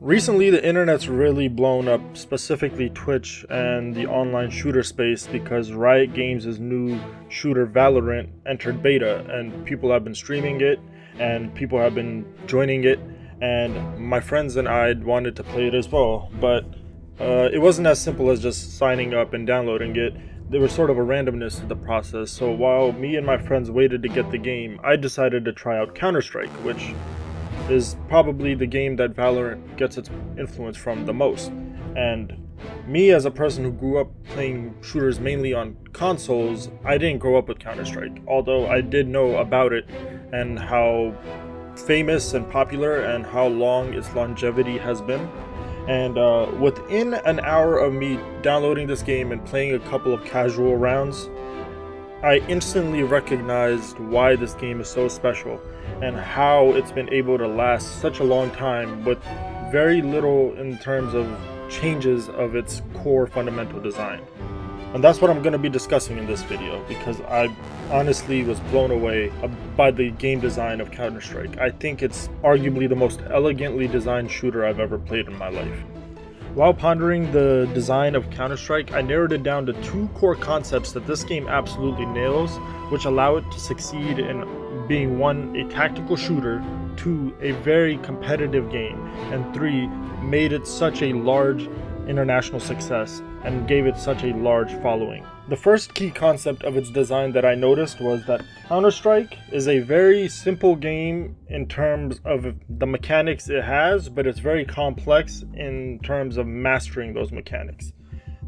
Recently, the internet's really blown up, specifically Twitch and the online shooter space, because Riot Games' new shooter Valorant entered beta, and people have been streaming it, and people have been joining it, and my friends and I wanted to play it as well, but it wasn't as simple as just signing up and downloading it. There was sort of a randomness to the process, so while me and my friends waited to get the game, I decided to try out Counter-Strike, which is probably the game that Valorant gets its influence from the most. And me, as a person who grew up playing shooters mainly on consoles, I didn't grow up with Counter-Strike, although I did know about it and how famous and popular and how long its longevity has been. And within an hour of me downloading this game and playing a couple of casual rounds, I instantly recognized why this game is so special and how it's been able to last such a long time with very little in terms of changes of its core fundamental design. And that's what I'm going to be discussing in this video, because I honestly was blown away by the game design of Counter-Strike. I think it's arguably the most elegantly designed shooter I've ever played in my life. While pondering the design of Counter-Strike, I narrowed it down to two core concepts that this game absolutely nails, which allow it to succeed in being, one, a tactical shooter, two, a very competitive game, and three, made it such a large international success and gave it such a large following. The first key concept of its design that I noticed was that Counter-Strike is a very simple game in terms of the mechanics it has, but it's very complex in terms of mastering those mechanics.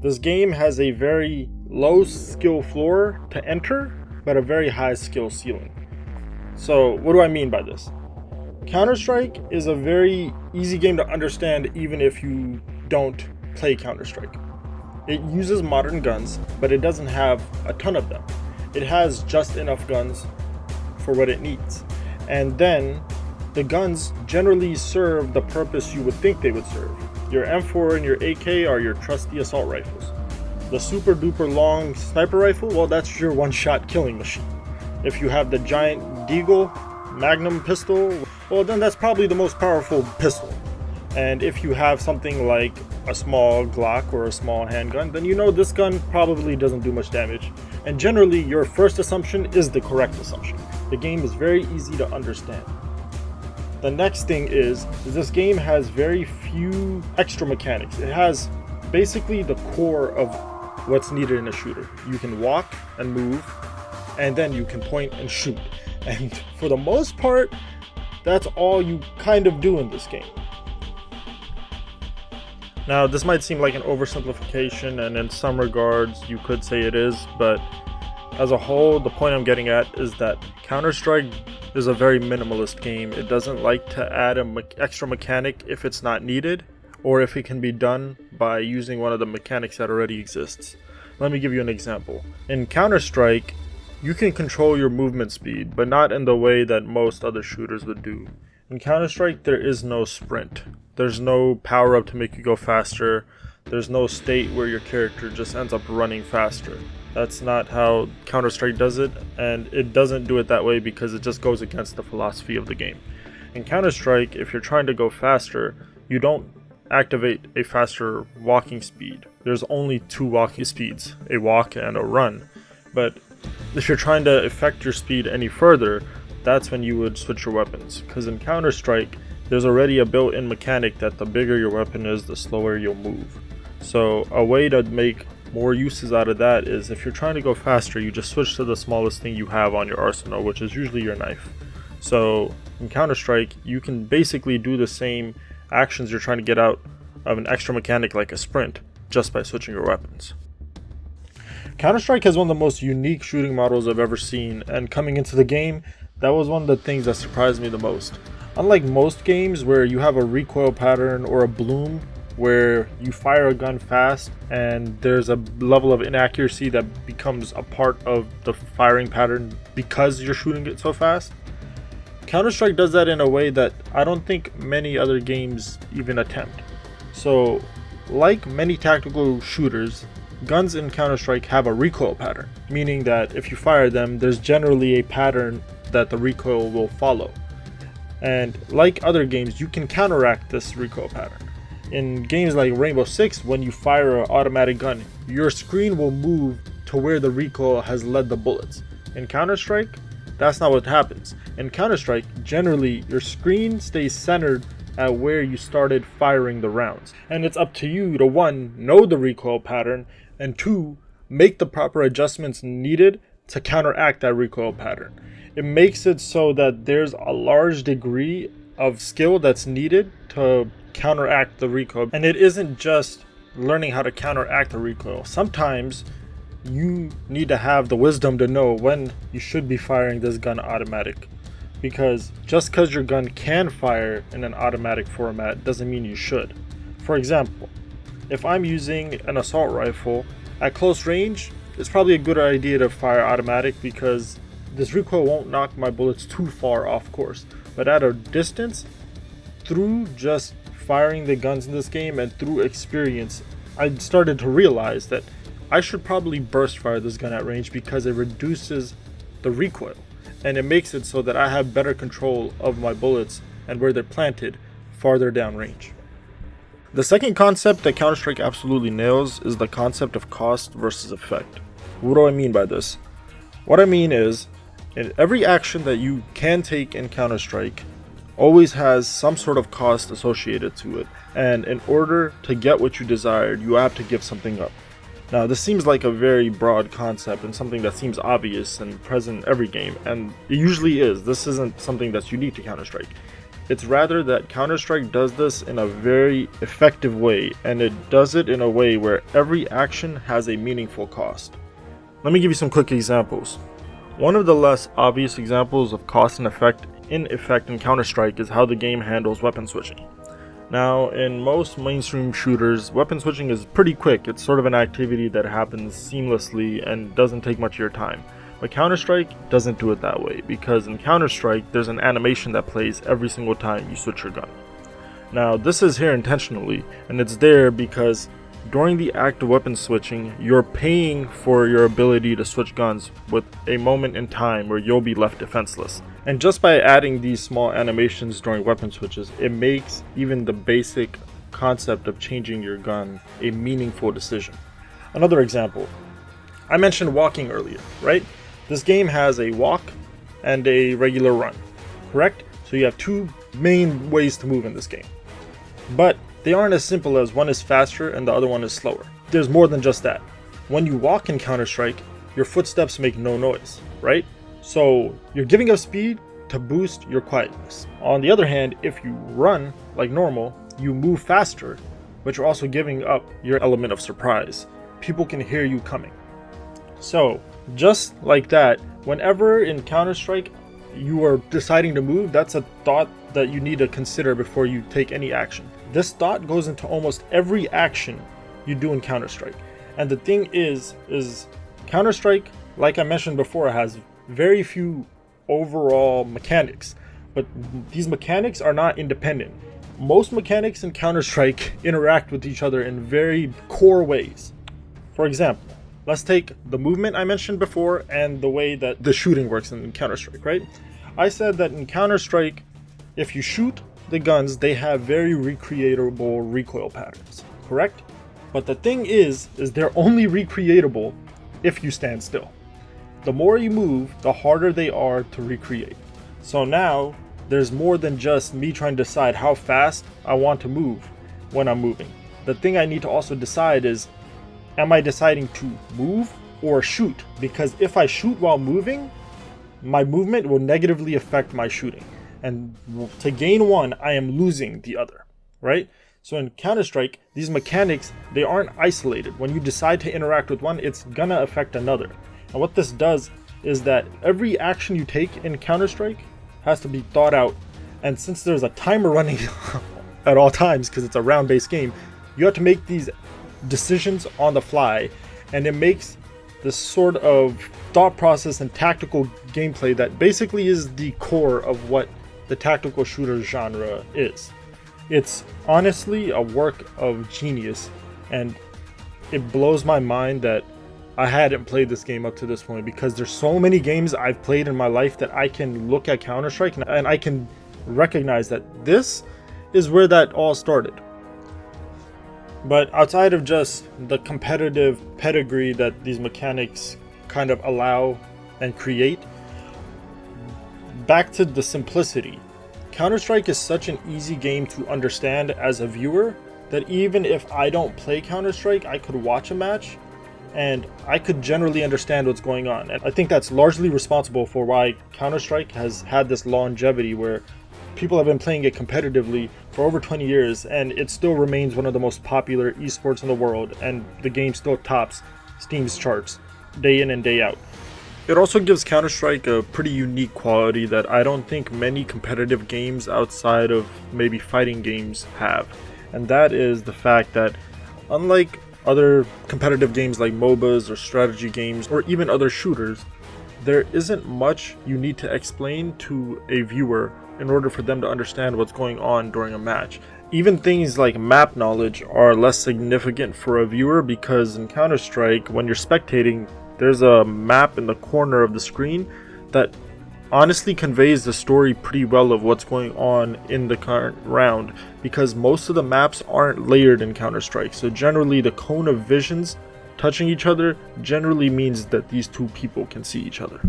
This game has a very low skill floor to enter, but a very high skill ceiling. So what do I mean by this? Counter-Strike is a very easy game to understand even if you don't play Counter-Strike. It uses modern guns, but it doesn't have a ton of them. It has just enough guns for what it needs. And then the guns generally serve the purpose you would think they would serve. Your M4 and your AK are your trusty assault rifles. The super duper long sniper rifle, well, that's your one-shot killing machine. If you have the giant Deagle Magnum pistol, well, then that's probably the most powerful pistol. And if you have something like a small Glock or a small handgun, then you know this gun probably doesn't do much damage. And generally, your first assumption is the correct assumption. The game is very easy to understand. The next thing is this game has very few extra mechanics. It has basically the core of what's needed in a shooter. You can walk and move, and then you can point and shoot. And for the most part, that's all you kind of do in this game. Now, this might seem like an oversimplification, and in some regards you could say it is, but as a whole, the point I'm getting at is that Counter-Strike is a very minimalist game. It doesn't like to add an extra mechanic if it's not needed, or if it can be done by using one of the mechanics that already exists. Let me give you an example. In Counter-Strike, you can control your movement speed, but not in the way that most other shooters would do. In Counter-Strike, there is no sprint. There's no power-up to make you go faster. There's no state where your character just ends up running faster. That's not how Counter-Strike does it, and it doesn't do it that way because it just goes against the philosophy of the game. In Counter-Strike, if you're trying to go faster, you don't activate a faster walking speed. There's only two walking speeds, a walk and a run. But if you're trying to affect your speed any further, that's when you would switch your weapons. Because in Counter-Strike, there's already a built-in mechanic that the bigger your weapon is, the slower you'll move. So a way to make more uses out of that is if you're trying to go faster, you just switch to the smallest thing you have on your arsenal, which is usually your knife. So in Counter-Strike, you can basically do the same actions you're trying to get out of an extra mechanic like a sprint, just by switching your weapons. Counter-Strike has one of the most unique shooting models I've ever seen, and coming into the game, that was one of the things that surprised me the most. Unlike most games where you have a recoil pattern or a bloom where you fire a gun fast and there's a level of inaccuracy that becomes a part of the firing pattern because you're shooting it so fast, Counter-Strike does that in a way that I don't think many other games even attempt. So, like many tactical shooters, guns in Counter-Strike have a recoil pattern, meaning that if you fire them, there's generally a pattern that the recoil will follow. And like other games, you can counteract this recoil pattern. In games like Rainbow Six, when you fire an automatic gun, your screen will move to where the recoil has led the bullets. In Counter-Strike, that's not what happens. In Counter-Strike, generally your screen stays centered at where you started firing the rounds. And it's up to you to 1, know the recoil pattern, and 2, make the proper adjustments needed to counteract that recoil pattern. It makes it so that there's a large degree of skill that's needed to counteract the recoil. And it isn't just learning how to counteract the recoil. Sometimes you need to have the wisdom to know when you should be firing this gun automatic. Because just because your gun can fire in an automatic format doesn't mean you should. For example, if I'm using an assault rifle, at close range, it's probably a good idea to fire automatic because this recoil won't knock my bullets too far off course. But at a distance, through just firing the guns in this game and through experience, I started to realize that I should probably burst fire this gun at range because it reduces the recoil. And it makes it so that I have better control of my bullets and where they're planted farther down range. The second concept that Counter-Strike absolutely nails is the concept of cost versus effect. What do I mean by this? What I mean is, in every action that you can take in Counter-Strike always has some sort of cost associated to it, and in order to get what you desired, you have to give something up. Now, this seems like a very broad concept and something that seems obvious and present in every game, and it usually is. This isn't something that's unique to Counter-Strike. It's rather that Counter-Strike does this in a very effective way, and it does it in a way where every action has a meaningful cost. Let me give you some quick examples. One of the less obvious examples of cost and effect in Counter-Strike is how the game handles weapon switching. Now, in most mainstream shooters, weapon switching is pretty quick. It's sort of an activity that happens seamlessly and doesn't take much of your time. But Counter-Strike doesn't do it that way, because in Counter-Strike, there's an animation that plays every single time you switch your gun. Now, this is here intentionally, and it's there because during the act of weapon switching, you're paying for your ability to switch guns with a moment in time where you'll be left defenseless. And just by adding these small animations during weapon switches, it makes even the basic concept of changing your gun a meaningful decision. Another example, I mentioned walking earlier, right? This game has a walk and a regular run, correct? So you have 2 main ways to move in this game. But they aren't as simple as one is faster and the other one is slower. There's more than just that. When you walk in Counter-Strike, your footsteps make no noise, right? So you're giving up speed to boost your quietness. On the other hand, if you run like normal, you move faster, but you're also giving up your element of surprise. People can hear you coming. So just like that, whenever in Counter-Strike you are deciding to move, that's a thought that you need to consider before you take any action. This thought goes into almost every action you do in Counter-Strike. And the thing is Counter-Strike, like I mentioned before, has very few overall mechanics, but these mechanics are not independent. Most mechanics in Counter-Strike interact with each other in very core ways. For example, let's take the movement I mentioned before and the way that the shooting works in Counter-Strike, right? I said that in Counter-Strike, if you shoot the guns, they have very recreatable recoil patterns, correct? But the thing is they're only recreatable if you stand still. The more you move, the harder they are to recreate. So now, there's more than just me trying to decide how fast I want to move when I'm moving. The thing I need to also decide is, am I deciding to move or shoot? Because if I shoot while moving, my movement will negatively affect my shooting. And to gain one, I am losing the other, right? So in Counter-Strike, these mechanics, they aren't isolated. When you decide to interact with one, it's gonna affect another. And what this does is that every action you take in Counter-Strike has to be thought out. And since there's a timer running at all times, because it's a round-based game, you have to make these decisions on the fly. And it makes this sort of thought process and tactical gameplay that basically is the core of what the tactical shooter genre is. It's honestly a work of genius, and it blows my mind that I hadn't played this game up to this point, because there's so many games I've played in my life that I can look at Counter-Strike and I can recognize that this is where that all started. But outside of just the competitive pedigree that these mechanics kind of allow and create, back to the simplicity. Counter-Strike is such an easy game to understand as a viewer that even if I don't play Counter-Strike, I could watch a match and I could generally understand what's going on. And I think that's largely responsible for why Counter-Strike has had this longevity where people have been playing it competitively for over 20 years and it still remains one of the most popular esports in the world, and the game still tops Steam's charts day in and day out. It also gives Counter-Strike a pretty unique quality that I don't think many competitive games outside of maybe fighting games have. And that is the fact that unlike other competitive games like MOBAs or strategy games or even other shooters, there isn't much you need to explain to a viewer in order for them to understand what's going on during a match. Even things like map knowledge are less significant for a viewer because in Counter-Strike, when you're spectating, there's a map in the corner of the screen that honestly conveys the story pretty well of what's going on in the current round, because most of the maps aren't layered in Counter-Strike. So generally the cone of visions touching each other generally means that these two people can see each other.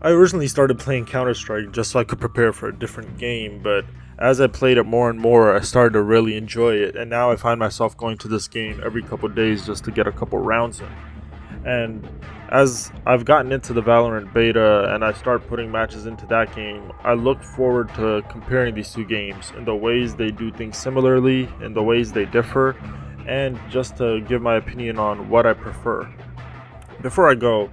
I originally started playing Counter-Strike just so I could prepare for a different game, but as I played it more and more, I started to really enjoy it, and now I find myself going to this game every couple days just to get a couple rounds in. And as I've gotten into the Valorant beta and I start putting matches into that game, I look forward to comparing these two games in the ways they do things similarly, in the ways they differ, and just to give my opinion on what I prefer. Before I go,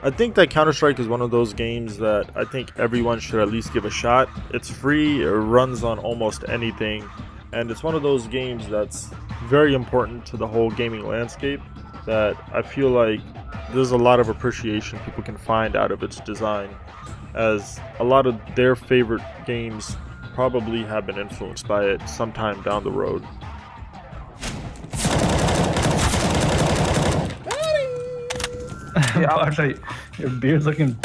I think that Counter-Strike is one of those games that I think everyone should at least give a shot. It's free, it runs on almost anything, and it's one of those games that's very important to the whole gaming landscape that I feel like there's a lot of appreciation people can find out of its design, as a lot of their favorite games probably have been influenced by it sometime down the road. Yeah, your beard's looking big.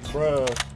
Bruh.